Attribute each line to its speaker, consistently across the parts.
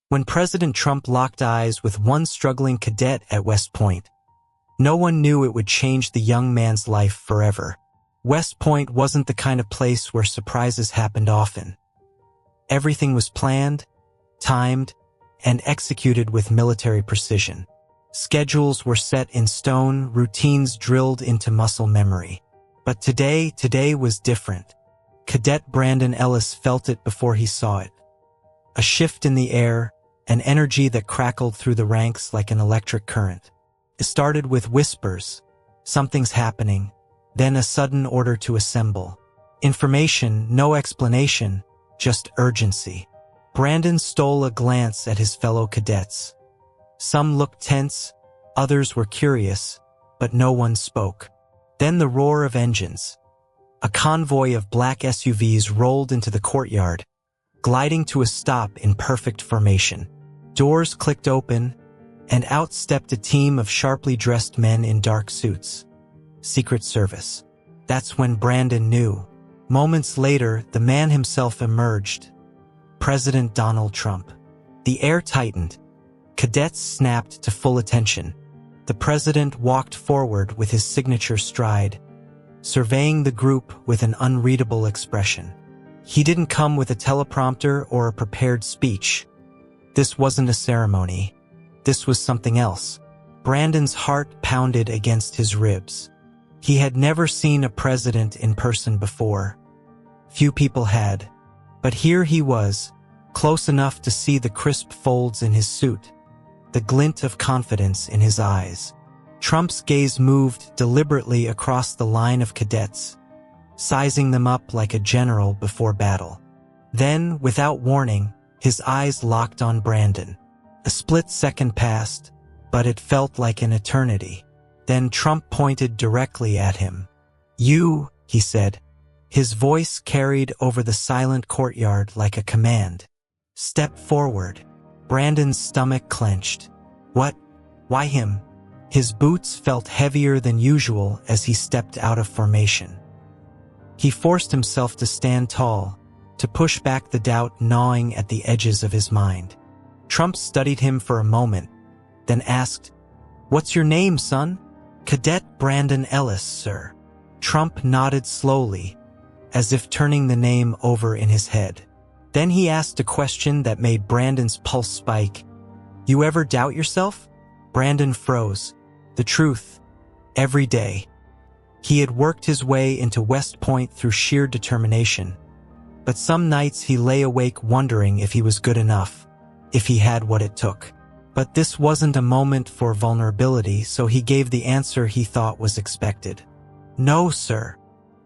Speaker 1: when President Trump locked eyes with one struggling cadet at West Point. No one knew it would change the young man's life forever. West Point wasn't the kind of place where surprises happened often. Everything was planned, timed, and executed with military precision. Schedules were set in stone, routines drilled into muscle memory. But today was different. Cadet Brandon Ellis felt it before he saw it. A shift in the air, an energy that crackled through the ranks like an electric current. It started with whispers, "Something's happening," then a sudden order to assemble. Information, no explanation, just urgency. Brandon stole a glance at his fellow cadets. Some looked tense, others were curious, but no one spoke. Then the roar of engines. A convoy of black SUVs rolled into the courtyard, gliding to a stop in perfect formation. Doors clicked open, and out stepped a team of sharply dressed men in dark suits. Secret Service. That's when Brandon knew. Moments later, the man himself emerged. President Donald Trump. The air tightened. Cadets snapped to full attention. The president walked forward with his signature stride, surveying the group with an unreadable expression. He didn't come with a teleprompter or a prepared speech. This wasn't a ceremony. This was something else. Brandon's heart pounded against his ribs. He had never seen a president in person before. Few people had. But here he was, close enough to see the crisp folds in his suit, the glint of confidence in his eyes. Trump's gaze moved deliberately across the line of cadets, sizing them up like a general before battle. Then, without warning, his eyes locked on Brandon. A split second passed, but it felt like an eternity. Then Trump pointed directly at him. "You," he said. His voice carried over the silent courtyard like a command. "Step forward." Brandon's stomach clenched. What? Why him? His boots felt heavier than usual as he stepped out of formation. He forced himself to stand tall, to push back the doubt gnawing at the edges of his mind. Trump studied him for a moment, then asked, "What's your name, son?" "Cadet Brandon Ellis, sir." Trump nodded slowly, as if turning the name over in his head. Then he asked a question that made Brandon's pulse spike. "You ever doubt yourself?" Brandon froze. The truth. Every day. He had worked his way into West Point through sheer determination. But some nights he lay awake wondering if he was good enough, if he had what it took. But this wasn't a moment for vulnerability, so he gave the answer he thought was expected. "No, sir."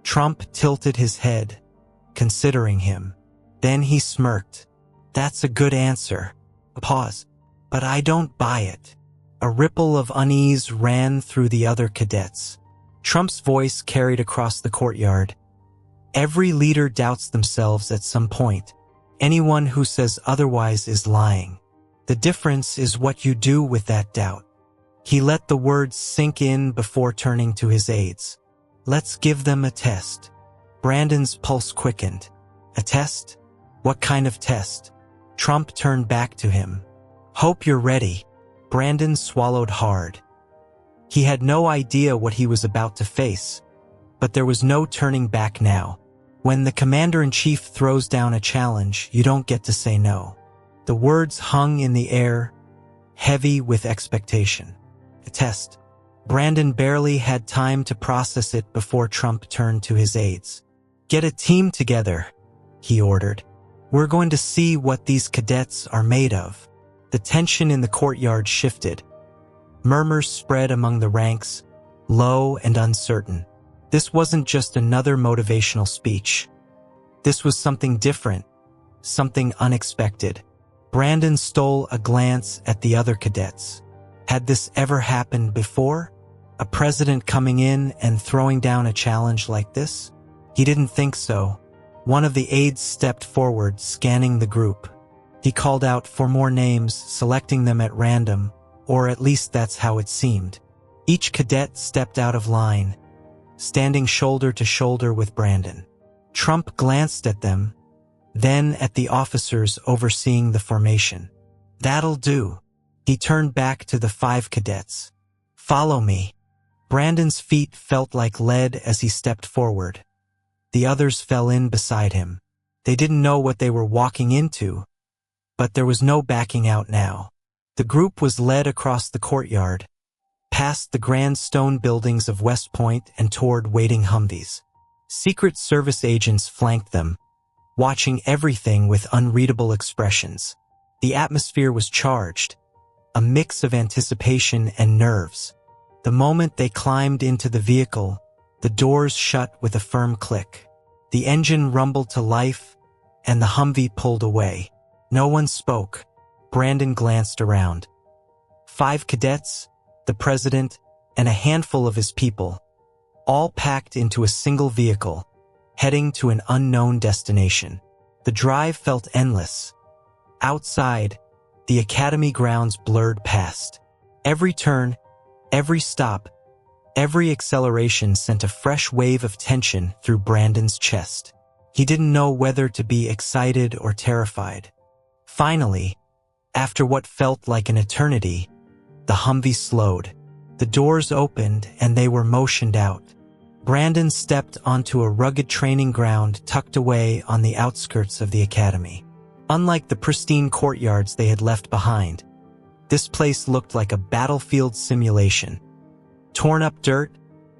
Speaker 1: Trump tilted his head, considering him. Then he smirked. "That's a good answer." A pause. "But I don't buy it." A ripple of unease ran through the other cadets. Trump's voice carried across the courtyard. "Every leader doubts themselves at some point. Anyone who says otherwise is lying. The difference is what you do with that doubt." He let the words sink in before turning to his aides. "Let's give them a test." Brandon's pulse quickened. "A test? What kind of test?" Trump turned back to him. "Hope you're ready." Brandon swallowed hard. He had no idea what he was about to face, but there was no turning back now. When the commander-in-chief throws down a challenge, you don't get to say no. The words hung in the air, heavy with expectation. A test. Brandon barely had time to process it before Trump turned to his aides. "Get a team together," he ordered. "We're going to see what these cadets are made of." The tension in the courtyard shifted. Murmurs spread among the ranks, low and uncertain. This wasn't just another motivational speech. This was something different, something unexpected. Brandon stole a glance at the other cadets. Had this ever happened before? A president coming in and throwing down a challenge like this? He didn't think so. One of the aides stepped forward, scanning the group. He called out for more names, selecting them at random, or at least that's how it seemed. Each cadet stepped out of line, standing shoulder to shoulder with Brandon. Trump glanced at them, then at the officers overseeing the formation. That'll do. He turned back to the 5 cadets. Follow me. Brandon's feet felt like lead as he stepped forward. The others fell in beside him. They didn't know what they were walking into, but there was no backing out now. The group was led across the courtyard, past the grand stone buildings of West Point and toward waiting Humvees. Secret Service agents flanked them, watching everything with unreadable expressions. The atmosphere was charged, a mix of anticipation and nerves. The moment they climbed into the vehicle, the doors shut with a firm click. The engine rumbled to life, and the Humvee pulled away. No one spoke. Brandon glanced around. 5 cadets, the president, and a handful of his people, all packed into a single vehicle, heading to an unknown destination. The drive felt endless. Outside, the academy grounds blurred past. Every turn, every stop, every acceleration sent a fresh wave of tension through Brandon's chest. He didn't know whether to be excited or terrified. Finally, after what felt like an eternity, the Humvee slowed. The doors opened and they were motioned out. Brandon stepped onto a rugged training ground tucked away on the outskirts of the academy. Unlike the pristine courtyards they had left behind, this place looked like a battlefield simulation. Torn up dirt,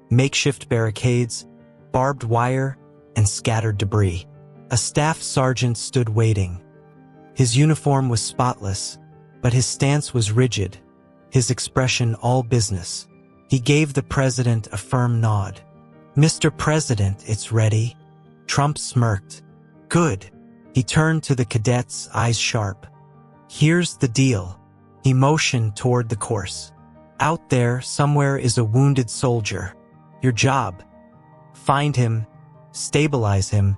Speaker 1: makeshift barricades, barbed wire, and scattered debris. A staff sergeant stood waiting. His uniform was spotless, but his stance was rigid, his expression all business. He gave the president a firm nod. "Mr. President, it's ready." Trump smirked. "Good." He turned to the cadets, eyes sharp. "Here's the deal." He motioned toward the course. "Out there, somewhere is a wounded soldier. Your job: find him, stabilize him,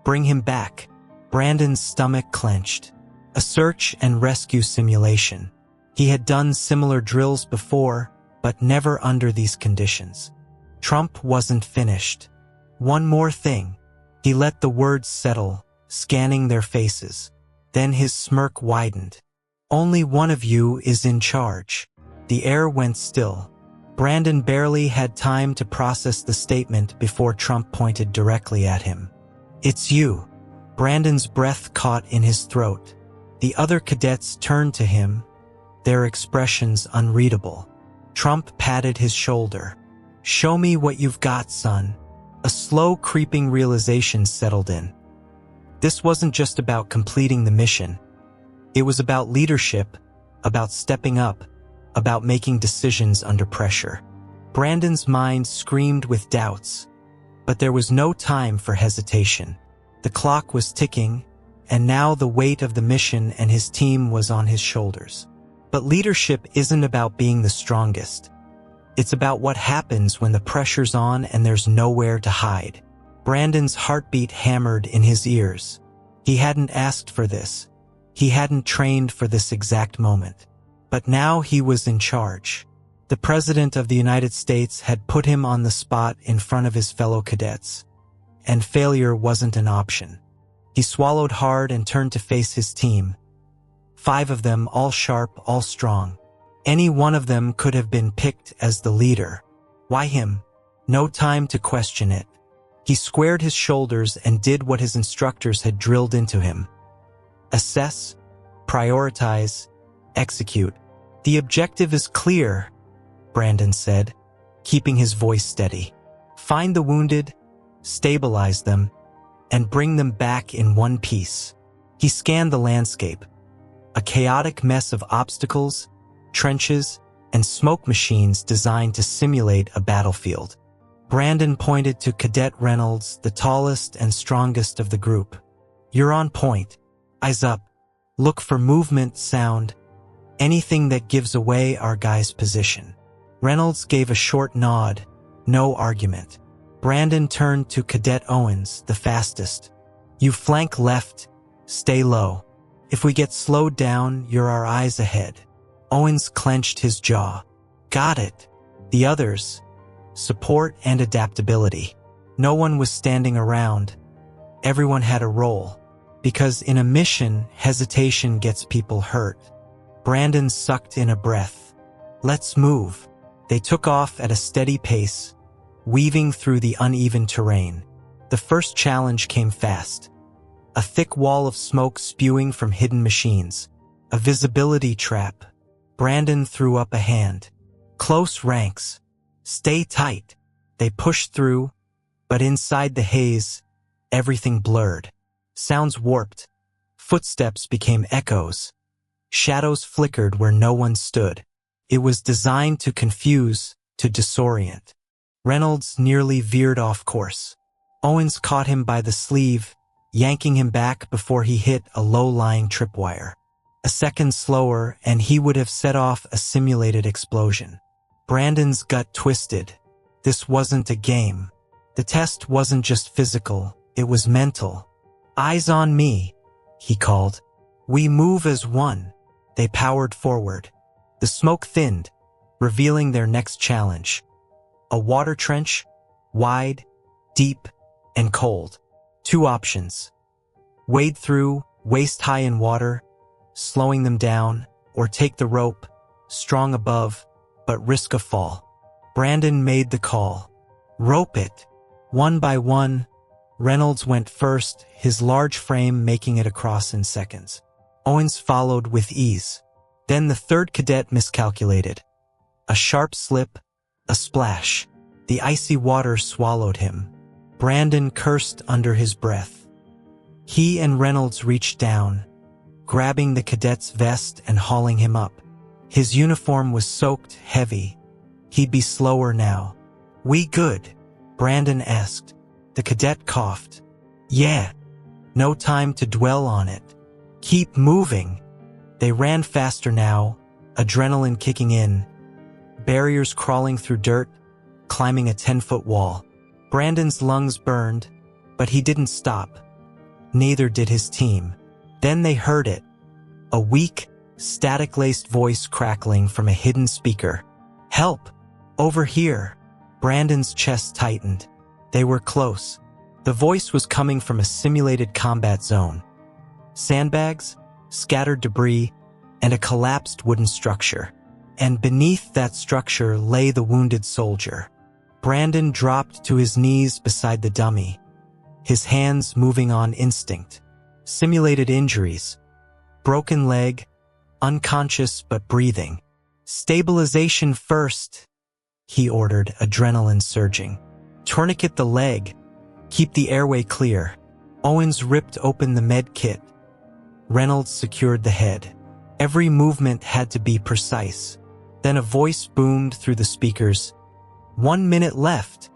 Speaker 1: bring him back." Brandon's stomach clenched. A search and rescue simulation. He had done similar drills before, but never under these conditions. Trump wasn't finished. "One more thing." He let the words settle, scanning their faces. Then his smirk widened. "Only one of you is in charge." The air went still. Brandon barely had time to process the statement before Trump pointed directly at him. "It's you." Brandon's breath caught in his throat. The other cadets turned to him, their expressions unreadable. Trump patted his shoulder. "Show me what you've got, son." A slow creeping realization settled in. This wasn't just about completing the mission. It was about leadership, about stepping up, about making decisions under pressure. Brandon's mind screamed with doubts, but there was no time for hesitation. The clock was ticking, and now the weight of the mission and his team was on his shoulders. But leadership isn't about being the strongest. It's about what happens when the pressure's on and there's nowhere to hide. Brandon's heartbeat hammered in his ears. He hadn't asked for this. He hadn't trained for this exact moment. But now he was in charge. The President of the United States had put him on the spot in front of his fellow cadets. And failure wasn't an option. He swallowed hard and turned to face his team. 5 of them, all sharp, all strong. Any one of them could have been picked as the leader. Why him? No time to question it. He squared his shoulders and did what his instructors had drilled into him. Assess, prioritize, execute. "The objective is clear," Brandon said, keeping his voice steady. "Find the wounded, stabilize them, and bring them back in one piece." He scanned the landscape. A chaotic mess of obstacles, trenches, and smoke machines designed to simulate a battlefield. Brandon pointed to Cadet Reynolds, the tallest and strongest of the group. "You're on point. Eyes up. Look for movement, sound, anything that gives away our guy's position." Reynolds gave a short nod, no argument. Brandon turned to Cadet Owens, the fastest. "You flank left, stay low. If we get slowed down, you're our eyes ahead." Owens clenched his jaw. "Got it." The others: support and adaptability. No one was standing around. Everyone had a role. Because in a mission, hesitation gets people hurt. Brandon sucked in a breath. Let's move. They took off at a steady pace, weaving through the uneven terrain. The first challenge came fast. A thick wall of smoke spewing from hidden machines. A visibility trap. Brandon threw up a hand. Close ranks. Stay tight. They pushed through, but inside the haze, everything blurred. Sounds warped. Footsteps became echoes. Shadows flickered where no one stood. It was designed to confuse, to disorient. Reynolds nearly veered off course. Owens caught him by the sleeve, yanking him back before he hit a low-lying tripwire. A second slower, and he would have set off a simulated explosion. Brandon's gut twisted. This wasn't a game. The test wasn't just physical, it was mental. Eyes on me, he called. We move as one. They powered forward. The smoke thinned, revealing their next challenge. A water trench, wide, deep, and cold. 2 options. Wade through, waist-high in water, slowing them down, or take the rope, strong above, but risk a fall. Brandon made the call. Rope it. One by one, Reynolds went first, his large frame making it across in seconds. Owens followed with ease. Then the third cadet miscalculated. A sharp slip, a splash. The icy water swallowed him. Brandon cursed under his breath. He and Reynolds reached down, grabbing the cadet's vest and hauling him up. His uniform was soaked, heavy. He'd be slower now. We good? Brandon asked. The cadet coughed. Yeah. No time to dwell on it. Keep moving. They ran faster now, adrenaline kicking in. Barriers crawling through dirt, climbing a 10-foot wall. Brandon's lungs burned, but he didn't stop. Neither did his team. Then they heard it. A weak, static-laced voice crackling from a hidden speaker. Help! Over here! Brandon's chest tightened. They were close. The voice was coming from a simulated combat zone. Sandbags, scattered debris, and a collapsed wooden structure. And beneath that structure lay the wounded soldier. Brandon dropped to his knees beside the dummy, his hands moving on instinct. Simulated injuries. Broken leg, unconscious but breathing. Stabilization first, he ordered, adrenaline surging. Tourniquet the leg. Keep the airway clear. Owens ripped open the med kit. Reynolds secured the head. Every movement had to be precise. Then a voice boomed through the speakers. 1 minute left.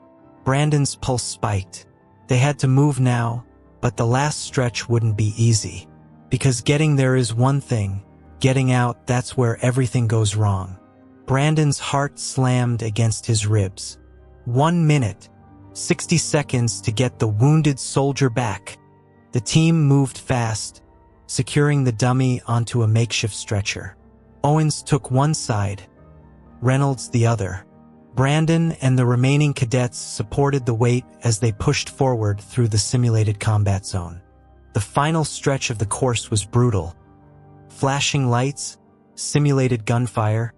Speaker 1: Brandon's pulse spiked. They had to move now, but the last stretch wouldn't be easy. Because getting there is one thing. Getting out, that's where everything goes wrong. Brandon's heart slammed against his ribs. 1 minute. 60 seconds to get the wounded soldier back. The team moved fast, securing the dummy onto a makeshift stretcher. Owens took one side, Reynolds the other. Brandon and the remaining cadets supported the weight as they pushed forward through the simulated combat zone. The final stretch of the course was brutal. Flashing lights, simulated gunfire,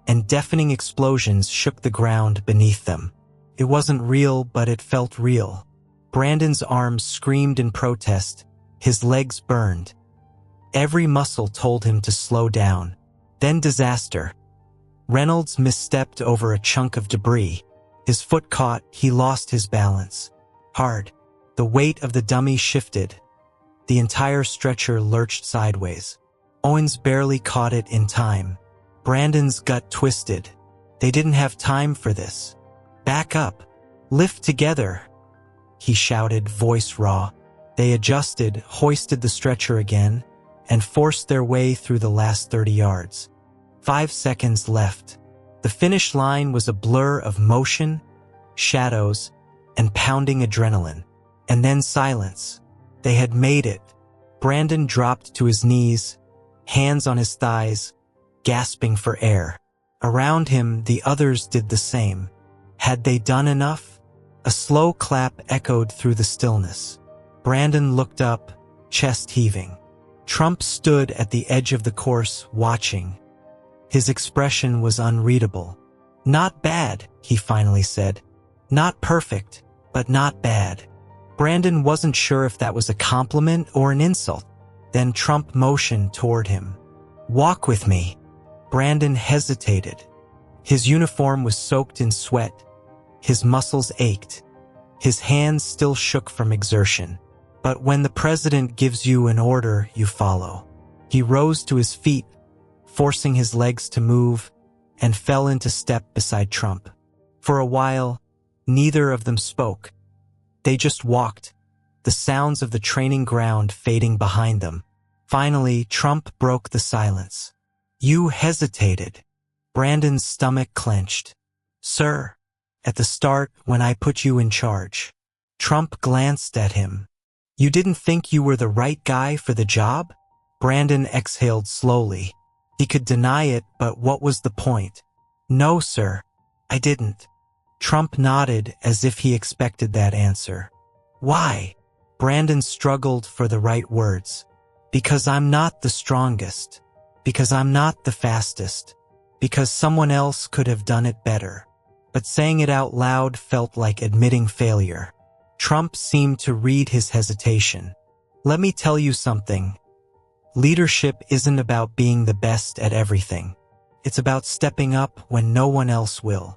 Speaker 1: and deafening explosions shook the ground beneath them. It wasn't real, but it felt real. Brandon's arms screamed in protest, his legs burned. Every muscle told him to slow down. Then disaster. Reynolds misstepped over a chunk of debris. His foot caught, he lost his balance. Hard. The weight of the dummy shifted. The entire stretcher lurched sideways. Owens barely caught it in time. Brandon's gut twisted. They didn't have time for this. Back up. Lift together, he shouted, voice raw. They adjusted, hoisted the stretcher again, and forced their way through the last 30 yards. 5 seconds left. The finish line was a blur of motion, shadows, and pounding adrenaline. And then silence. They had made it. Brandon dropped to his knees, hands on his thighs, gasping for air. Around him, the others did the same. Had they done enough? A slow clap echoed through the stillness. Brandon looked up, chest heaving. Trump stood at the edge of the course, watching. His expression was unreadable. "Not bad," he finally said. "Not perfect, but not bad." Brandon wasn't sure if that was a compliment or an insult. Then Trump motioned toward him. "Walk with me." Brandon hesitated. His uniform was soaked in sweat. His muscles ached. His hands still shook from exertion. But when the president gives you an order, you follow. He rose to his feet, forcing his legs to move, and fell into step beside Trump. For a while, neither of them spoke. They just walked, the sounds of the training ground fading behind them. Finally, Trump broke the silence. "You hesitated." Brandon's stomach clenched. "Sir, at the start, when I put you in charge." Trump glanced at him. "You didn't think you were the right guy for the job?" Brandon exhaled slowly. He could deny it, but what was the point? "No, sir, I didn't." Trump nodded as if he expected that answer. "Why?" Brandon struggled for the right words. "Because I'm not the strongest. Because I'm not the fastest. Because someone else could have done it better." But saying it out loud felt like admitting failure. Trump seemed to read his hesitation. "Let me tell you something. Leadership isn't about being the best at everything. It's about stepping up when no one else will."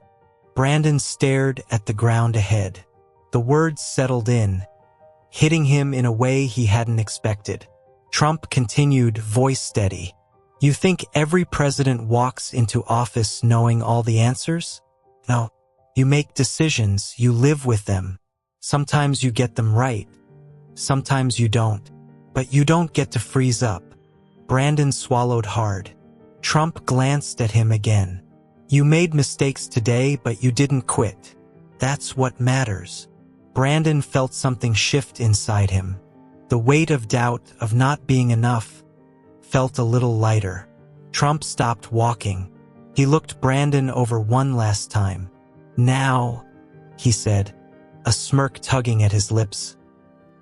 Speaker 1: Brandon stared at the ground ahead. The words settled in, hitting him in a way he hadn't expected. Trump continued, voice steady. "You think every president walks into office knowing all the answers? No. You make decisions, you live with them. Sometimes you get them right. Sometimes you don't. But you don't get to freeze up." Brandon swallowed hard. Trump glanced at him again. "You made mistakes today, but you didn't quit. That's what matters." Brandon felt something shift inside him. The weight of doubt, of not being enough, felt a little lighter. Trump stopped walking. He looked Brandon over one last time. "Now," he said, a smirk tugging at his lips.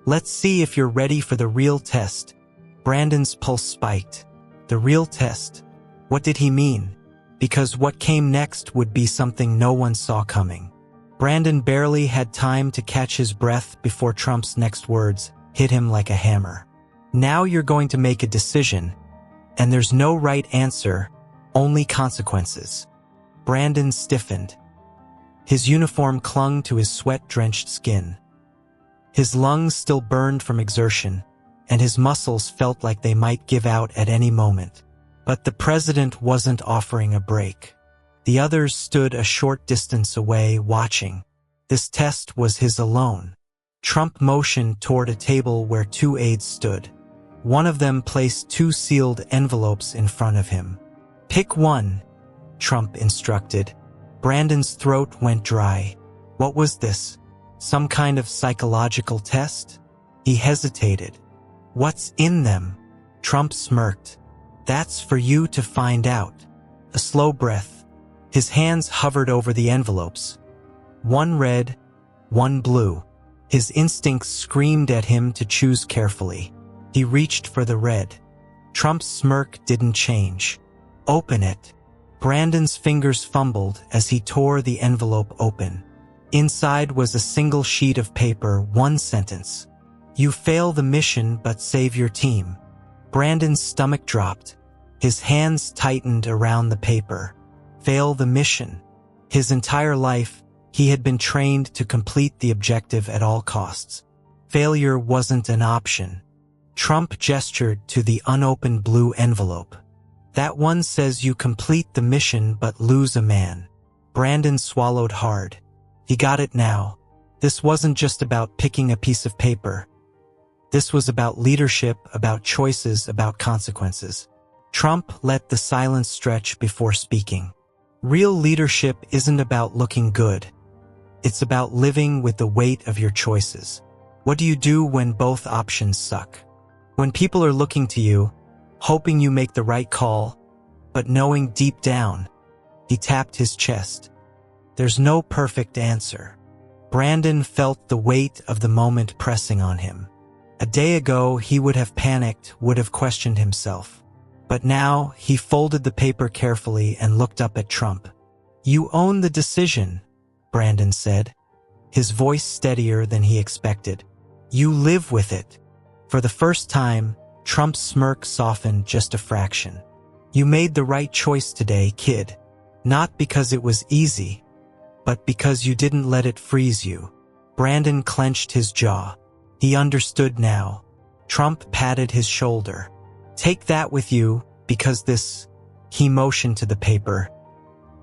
Speaker 1: "Let's see if you're ready for the real test." Brandon's pulse spiked. The real test. What did he mean? Because what came next would be something no one saw coming. Brandon barely had time to catch his breath before Trump's next words hit him like a hammer. "Now you're going to make a decision, and there's no right answer, only consequences." Brandon stiffened. His uniform clung to his sweat-drenched skin. His lungs still burned from exertion, and his muscles felt like they might give out at any moment. But the president wasn't offering a break. The others stood a short distance away, watching. This test was his alone. Trump motioned toward a table where two aides stood. One of them placed two sealed envelopes in front of him. "Pick one," Trump instructed. Brandon's throat went dry. What was this? Some kind of psychological test? He hesitated. "What's in them?" Trump smirked. "That's for you to find out." A slow breath. His hands hovered over the envelopes. One red, one blue. His instincts screamed at him to choose carefully. He reached for the red. Trump's smirk didn't change. "Open it." Brandon's fingers fumbled as he tore the envelope open. Inside was a single sheet of paper, one sentence. "You fail the mission but save your team." Brandon's stomach dropped. His hands tightened around the paper. Fail the mission. His entire life, he had been trained to complete the objective at all costs. Failure wasn't an option. Trump gestured to the unopened blue envelope. "That one says you complete the mission but lose a man." Brandon swallowed hard. He got it now. This wasn't just about picking a piece of paper. This was about leadership, about choices, about consequences. Trump let the silence stretch before speaking. Real leadership isn't about looking good. It's about living with the weight of your choices. What do you do when both options suck? When people are looking to you, hoping you make the right call, but knowing deep down, he tapped his chest. There's no perfect answer. Brandon felt the weight of the moment pressing on him. A day ago, he would have panicked, would have questioned himself. But now, he folded the paper carefully and looked up at Trump. "You own the decision," Brandon said, his voice steadier than he expected. "You live with it." For the first time, Trump's smirk softened just a fraction. "You made the right choice today, kid. Not because it was easy, but because you didn't let it freeze you." Brandon clenched his jaw. He understood now. Trump patted his shoulder. "Take that with you, because this," he motioned to the paper,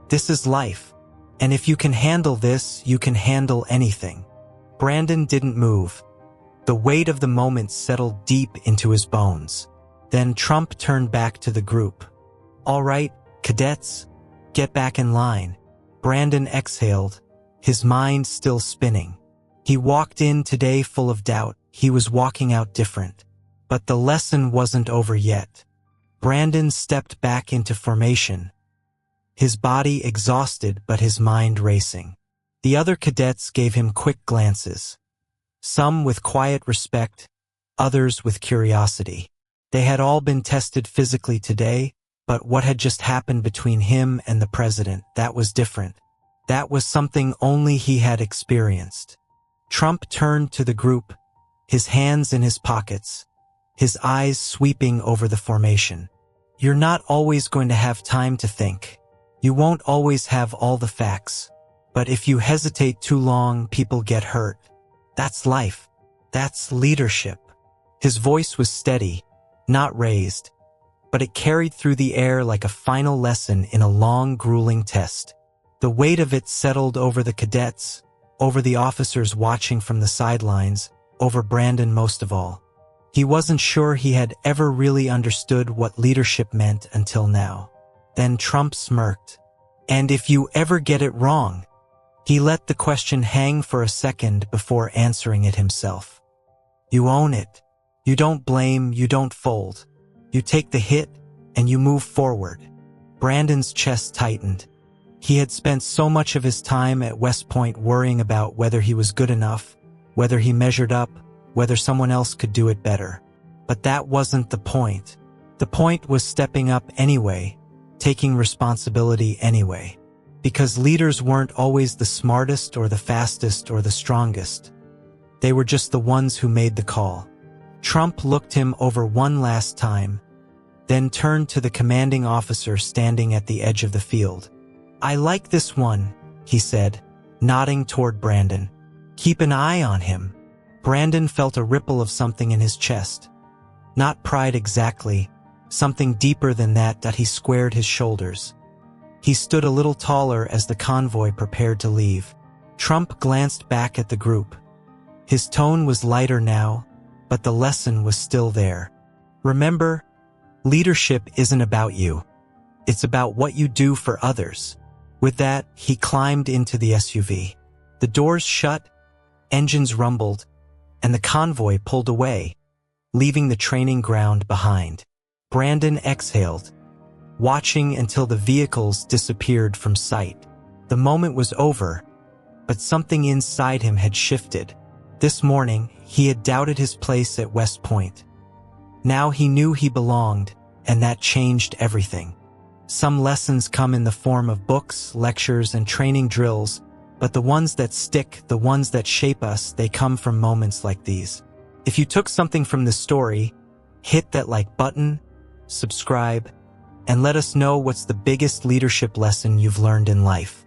Speaker 1: "this is life. And if you can handle this, you can handle anything." Brandon didn't move. The weight of the moment settled deep into his bones. Then Trump turned back to the group. "All right, cadets, get back in line." Brandon exhaled, his mind still spinning. He walked in today full of doubt. He was walking out different. But the lesson wasn't over yet. Brandon stepped back into formation, his body exhausted but his mind racing. The other cadets gave him quick glances, some with quiet respect, others with curiosity. They had all been tested physically today, but what had just happened between him and the president, that was different. That was something only he had experienced. Trump turned to the group, his hands in his pockets, his eyes sweeping over the formation. "You're not always going to have time to think. You won't always have all the facts. But if you hesitate too long, people get hurt. That's life. That's leadership." His voice was steady, not raised, but it carried through the air like a final lesson in a long, grueling test. The weight of it settled over the cadets, over the officers watching from the sidelines, over Brandon most of all. He wasn't sure he had ever really understood what leadership meant until now. Then Trump smirked. "And if you ever get it wrong?" He let the question hang for a second before answering it himself. "You own it. You don't blame, you don't fold. You take the hit, and you move forward." Brandon's chest tightened. He had spent so much of his time at West Point worrying about whether he was good enough, whether he measured up, whether someone else could do it better. But that wasn't the point. The point was stepping up anyway, taking responsibility anyway. Because leaders weren't always the smartest or the fastest or the strongest. They were just the ones who made the call. Trump looked him over one last time, then turned to the commanding officer standing at the edge of the field. "I like this one," he said, nodding toward Brandon. "Keep an eye on him." Brandon felt a ripple of something in his chest. Not pride exactly, something deeper than that he squared his shoulders. He stood a little taller as the convoy prepared to leave. Trump glanced back at the group. His tone was lighter now, but the lesson was still there. Remember, leadership isn't about you. It's about what you do for others. With that, he climbed into the SUV. The doors shut, engines rumbled, and the convoy pulled away, leaving the training ground behind. Brandon exhaled, watching until the vehicles disappeared from sight. The moment was over, but something inside him had shifted. This morning, he had doubted his place at West Point. Now he knew he belonged, and that changed everything. Some lessons come in the form of books, lectures, and training drills, but the ones that stick, the ones that shape us, they come from moments like these. If you took something from this story, hit that like button, subscribe, and let us know what's the biggest leadership lesson you've learned in life.